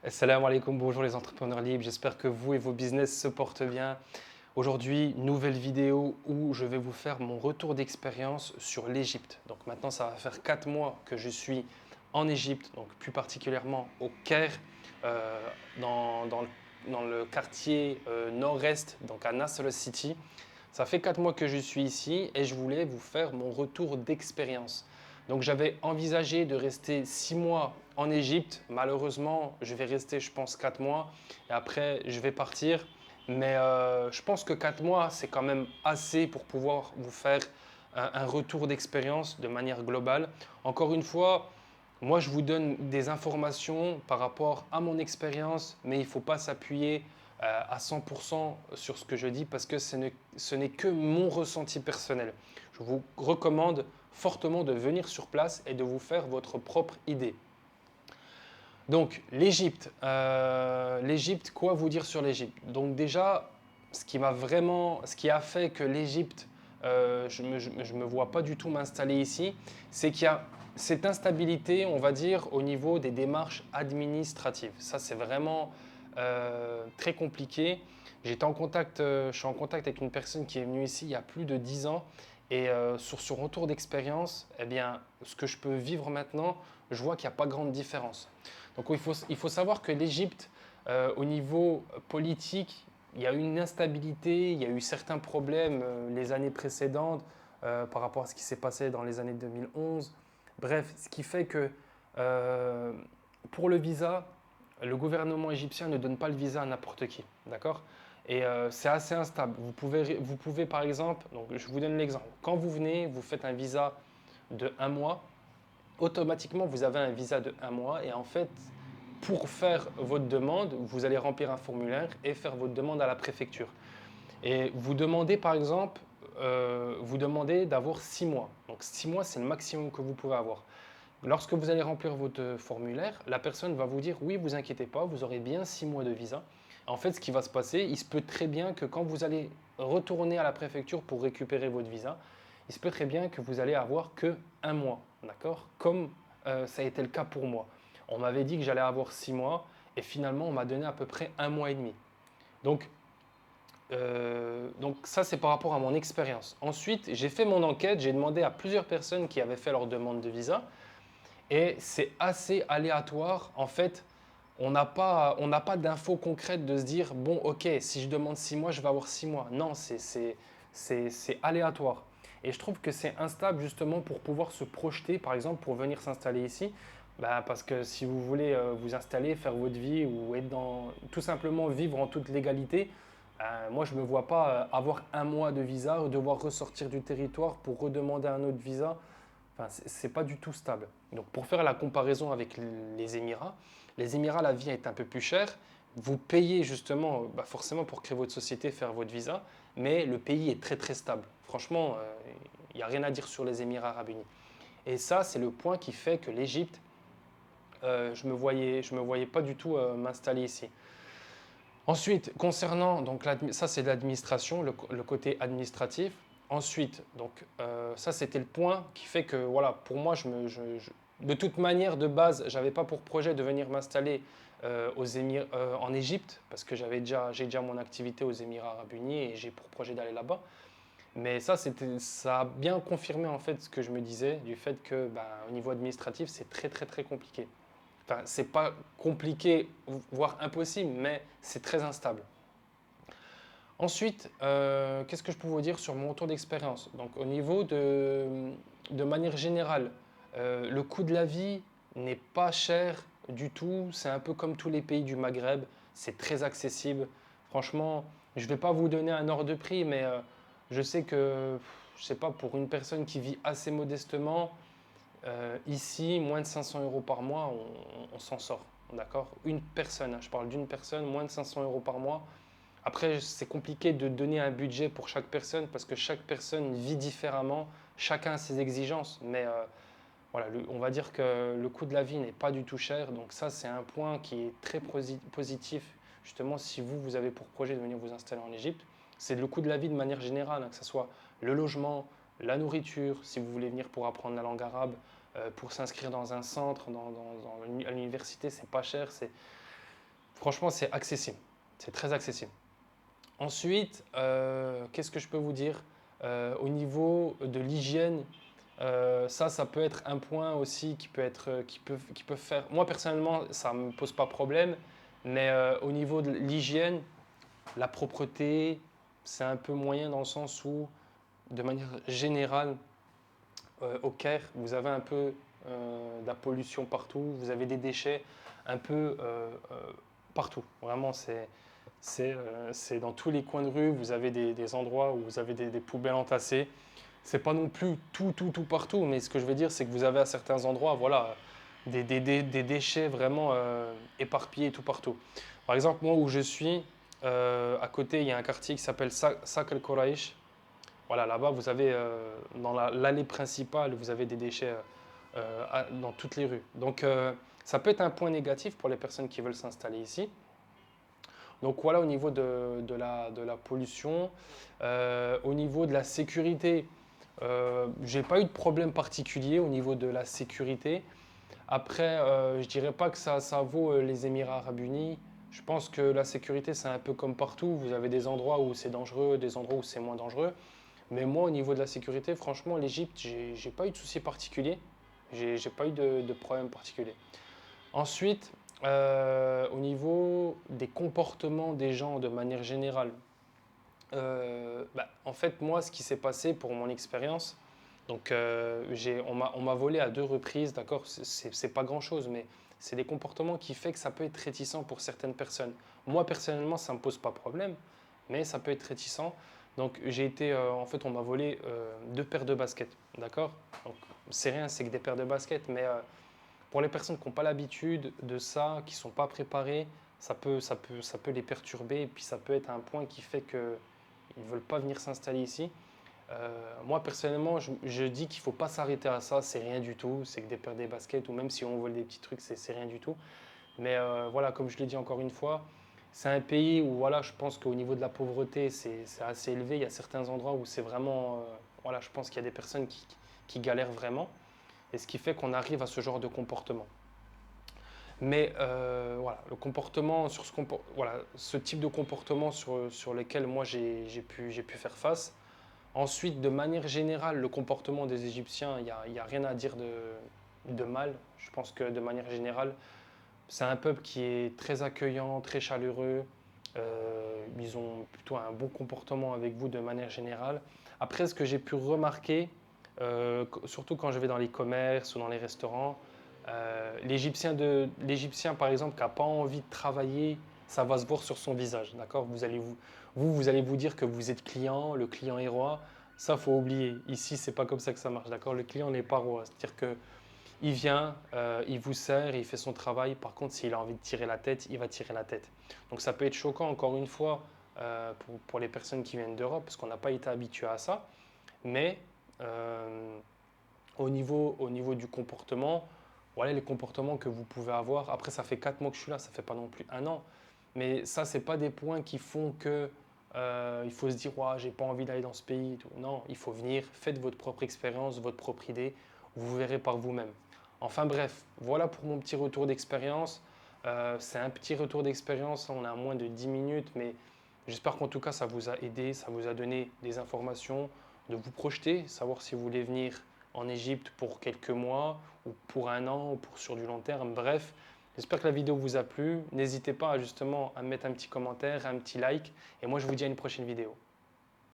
Assalamu alaikum, bonjour les entrepreneurs libres, j'espère que vous et vos business se portent bien. Aujourd'hui, nouvelle vidéo où je vais vous faire mon retour d'expérience sur l'Égypte. Donc maintenant, ça va faire 4 mois que je suis en Égypte, donc plus particulièrement au Caire, euh, dans le quartier nord-est, donc à Nasr City. Ça fait 4 mois que je suis ici et je voulais vous faire mon retour d'expérience. Donc j'avais envisagé de rester 6 mois en Égypte. Malheureusement, je vais rester, je pense, 4 mois et après, je vais partir. Mais je pense que 4 mois, c'est quand même assez pour pouvoir vous faire un retour d'expérience de manière globale. Encore une fois, moi, je vous donne des informations par rapport à mon expérience, mais il ne faut pas s'appuyer à 100% sur ce que je dis parce que ce n'est que mon ressenti personnel. Je vous recommande fortement de venir sur place et de vous faire votre propre idée. Donc, l'Égypte. L'Égypte, quoi vous dire sur l'Égypte? Donc déjà, ce qui a fait que l'Égypte, je ne me vois pas du tout m'installer ici, c'est qu'il y a cette instabilité, on va dire, au niveau des démarches administratives. Ça, c'est vraiment très compliqué. Je suis en contact avec une personne qui est venue ici il y a plus de 10 ans. Et sur son retour d'expérience, eh bien, ce que je peux vivre maintenant, je vois qu'il n'y a pas grande différence. Donc il faut savoir que l'Égypte, au niveau politique, il y a eu une instabilité, il y a eu certains problèmes les années précédentes par rapport à ce qui s'est passé dans les années 2011. Bref, ce qui fait que euh, pour le visa, le gouvernement égyptien ne donne pas le visa à n'importe qui. D'accord? Et c'est assez instable. Vous pouvez par exemple, donc je vous donne l'exemple, quand vous venez, vous faites un visa de un mois, automatiquement vous avez un visa de un mois et en fait, pour faire votre demande, vous allez remplir un formulaire et faire votre demande à la préfecture. Et vous demandez par exemple, vous demandez d'avoir 6 mois. Donc 6 mois, c'est le maximum que vous pouvez avoir. Lorsque vous allez remplir votre formulaire, la personne va vous dire oui, vous inquiétez pas, vous aurez bien 6 mois de visa. En fait, ce qui va se passer, il se peut très bien que quand vous allez retourner à la préfecture pour récupérer votre visa, il se peut très bien que vous allez avoir que un mois, d'accord? Comme ça a été le cas pour moi. On m'avait dit que j'allais avoir 6 mois et finalement on m'a donné à peu près un mois et demi. Donc, donc ça c'est par rapport à mon expérience. Ensuite, j'ai fait mon enquête, j'ai demandé à plusieurs personnes qui avaient fait leur demande de visa et c'est assez aléatoire. En fait, on n'a pas d'infos concrètes de se dire, bon, ok, si je demande 6 mois, je vais avoir 6 mois. Non, c'est aléatoire. Et je trouve que c'est instable justement pour pouvoir se projeter, par exemple, pour venir s'installer ici. Bah, parce que si vous voulez vous installer, faire votre vie ou être dans, tout simplement vivre en toute légalité, moi je ne me vois pas avoir un mois de visa ou devoir ressortir du territoire pour redemander un autre visa. Enfin, c'est pas du tout stable. Donc, pour faire la comparaison avec les Émirats, la vie est un peu plus chère. Vous payez justement, bah forcément pour créer votre société, faire votre visa, mais le pays est très très stable. Franchement, il n'y a rien à dire sur les Émirats arabes unis. Et ça, c'est le point qui fait que l'Égypte, je me voyais pas du tout m'installer ici. Ensuite, concernant, donc ça c'est l'administration, le côté administratif. Ensuite, donc ça c'était le point qui fait que voilà, pour moi, de toute manière, de base, j'avais pas pour projet de venir m'installer en Égypte parce que j'ai déjà mon activité aux Émirats Arabes Unis et j'ai pour projet d'aller là-bas. Mais ça a bien confirmé en fait ce que je me disais du fait que ben, au niveau administratif, c'est très très très compliqué. Enfin, c'est pas compliqué, voire impossible, mais c'est très instable. Ensuite, qu'est-ce que je peux vous dire sur mon retour d'expérience? Donc, de manière générale, le coût de la vie n'est pas cher du tout. C'est un peu comme tous les pays du Maghreb. C'est très accessible. Franchement, je ne vais pas vous donner un ordre de prix, mais je sais que, je sais pas, pour une personne qui vit assez modestement, ici, moins de 500 euros par mois, on s'en sort. D'accord? Une personne, hein, je parle d'une personne, moins de 500 euros par mois. Après, c'est compliqué de donner un budget pour chaque personne parce que chaque personne vit différemment, chacun a ses exigences. Mais voilà, on va dire que le coût de la vie n'est pas du tout cher. Donc ça, c'est un point qui est très positif, justement, si vous avez pour projet de venir vous installer en Égypte. C'est le coût de la vie de manière générale, hein, que ce soit le logement, la nourriture, si vous voulez venir pour apprendre la langue arabe, pour s'inscrire dans un centre, à l'université, c'est pas cher. Franchement, c'est accessible. C'est très accessible. Ensuite, qu'est-ce que je peux vous dire? Au niveau de l'hygiène, ça peut être un point aussi qui peut faire. Moi, personnellement, ça ne me pose pas problème, mais au niveau de l'hygiène, la propreté, c'est un peu moyen dans le sens où, de manière générale, au Caire, vous avez un peu de la pollution partout, vous avez des déchets un peu partout. Vraiment, c'est dans tous les coins de rue, vous avez des endroits où vous avez des poubelles entassées. C'est pas non plus tout partout, mais ce que je veux dire, c'est que vous avez à certains endroits, voilà, des déchets vraiment éparpillés tout partout. Par exemple, moi où je suis, à côté, il y a un quartier qui s'appelle Sak El Koraïch. Voilà, là-bas, vous avez, dans l'allée principale, vous avez des déchets dans toutes les rues. Donc, ça peut être un point négatif pour les personnes qui veulent s'installer ici. Donc voilà au niveau de la pollution. Au niveau de la sécurité, j'ai pas eu de problème particulier au niveau de la sécurité. Après, je dirais pas que ça vaut les Émirats Arabes Unis. Je pense que la sécurité, c'est un peu comme partout. Vous avez des endroits où c'est dangereux, des endroits où c'est moins dangereux. Mais moi, au niveau de la sécurité, franchement, l'Égypte, j'ai pas eu de soucis particuliers. J'ai pas eu de problème particulier. Ensuite, au niveau des comportements des gens de manière générale, en fait, moi, ce qui s'est passé pour mon expérience, donc on m'a volé à 2 reprises, d'accord, c'est pas grand-chose, mais c'est des comportements qui fait que ça peut être réticent pour certaines personnes. Moi, personnellement, ça me pose pas problème, mais ça peut être réticent. Donc, en fait, on m'a volé 2 paires de baskets, d'accord. Donc, c'est rien, c'est que des paires de baskets, mais pour les personnes qui n'ont pas l'habitude de ça, qui ne sont pas préparées, ça peut les perturber et puis ça peut être un point qui fait qu'ils ne veulent pas venir s'installer ici. Moi, personnellement, je dis qu'il ne faut pas s'arrêter à ça, c'est rien du tout. C'est que des paires de baskets ou même si on vole des petits trucs, c'est rien du tout. Mais voilà, comme je l'ai dit encore une fois, c'est un pays où voilà, je pense qu'au niveau de la pauvreté, c'est assez élevé. Il y a certains endroits où c'est vraiment. Voilà, je pense qu'il y a des personnes qui galèrent vraiment. Et ce qui fait qu'on arrive à ce genre de comportement. Mais voilà, le comportement, voilà, ce type de comportement sur lequel moi j'ai pu faire face. Ensuite, de manière générale, le comportement des Égyptiens, il y a rien à dire de mal. Je pense que de manière générale, c'est un peuple qui est très accueillant, très chaleureux. Ils ont plutôt un bon comportement avec vous de manière générale. Après, ce que j'ai pu remarquer, surtout quand je vais dans les commerces ou dans les restaurants, l'Égyptien, par exemple, qui n'a pas envie de travailler, ça va se voir sur son visage. D'accord, vous allez vous dire que vous êtes client, le client est roi. Ça, faut oublier. Ici, c'est pas comme ça que ça marche. D'accord, le client n'est pas roi. C'est-à-dire que il vient, il vous sert, il fait son travail. Par contre, s'il a envie de tirer la tête, il va tirer la tête. Donc ça peut être choquant, encore une fois, pour les personnes qui viennent d'Europe, parce qu'on n'a pas été habitué à ça. Mais au niveau du comportement, voilà les comportements que vous pouvez avoir. Après, ça fait 4 mois que je suis là, ça ne fait pas non plus un an. Mais ça, ce n'est pas des points qui font que il faut se dire ouais, j'ai pas envie d'aller dans ce pays. Tout. Non, il faut venir, faites votre propre expérience, votre propre idée, vous verrez par vous-même. Enfin bref, voilà pour mon petit retour d'expérience. C'est un petit retour d'expérience, on a moins de 10 minutes, mais j'espère qu'en tout cas ça vous a aidé, ça vous a donné des informations, de vous projeter, savoir si vous voulez venir en Égypte pour quelques mois, ou pour un an, ou pour sur du long terme. Bref, j'espère que la vidéo vous a plu. N'hésitez pas justement à mettre un petit commentaire, un petit like, et moi je vous dis à une prochaine vidéo.